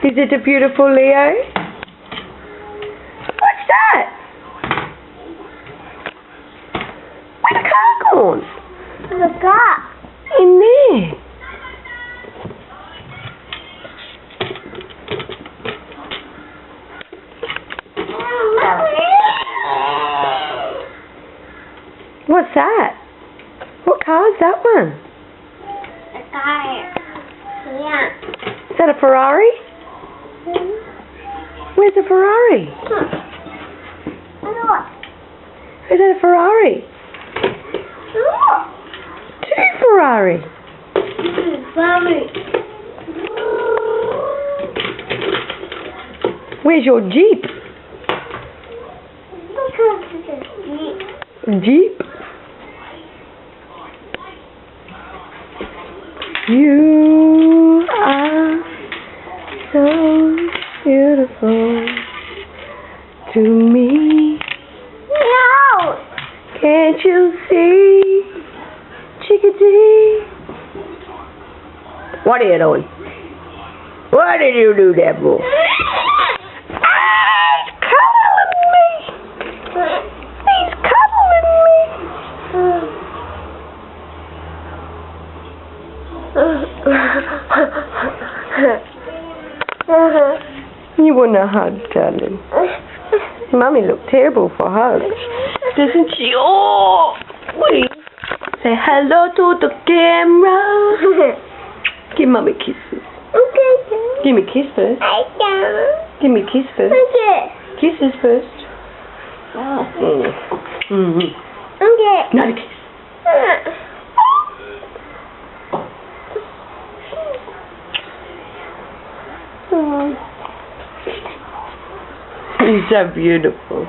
Is it a beautiful Leo? What's that? Where's the car gone? The car. In there. What's that? What car is that one? The car. Yeah. Is that a Ferrari? Where's the Ferrari? Look. Is that a Ferrari? Look. Two Ferrari. Mommy. Where's your Jeep? Look at this. Jeep? You are so beautiful to me. No. Can't you see, chickadee? What are you doing? Why did you do that, boy? He's cuddling me. He's cuddling me. You want a hug, darling? Mummy looked terrible for hugs, doesn't she? Oh, wait. Say hello to the camera. Give Mummy kisses. Okay. Give me a kiss first. I can. Give me a kiss first. Okay. Kisses first. Mm-hmm. Okay. Another kiss. He's so beautiful.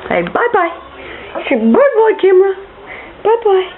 Say bye-bye. Say bye-bye, camera. Bye-bye.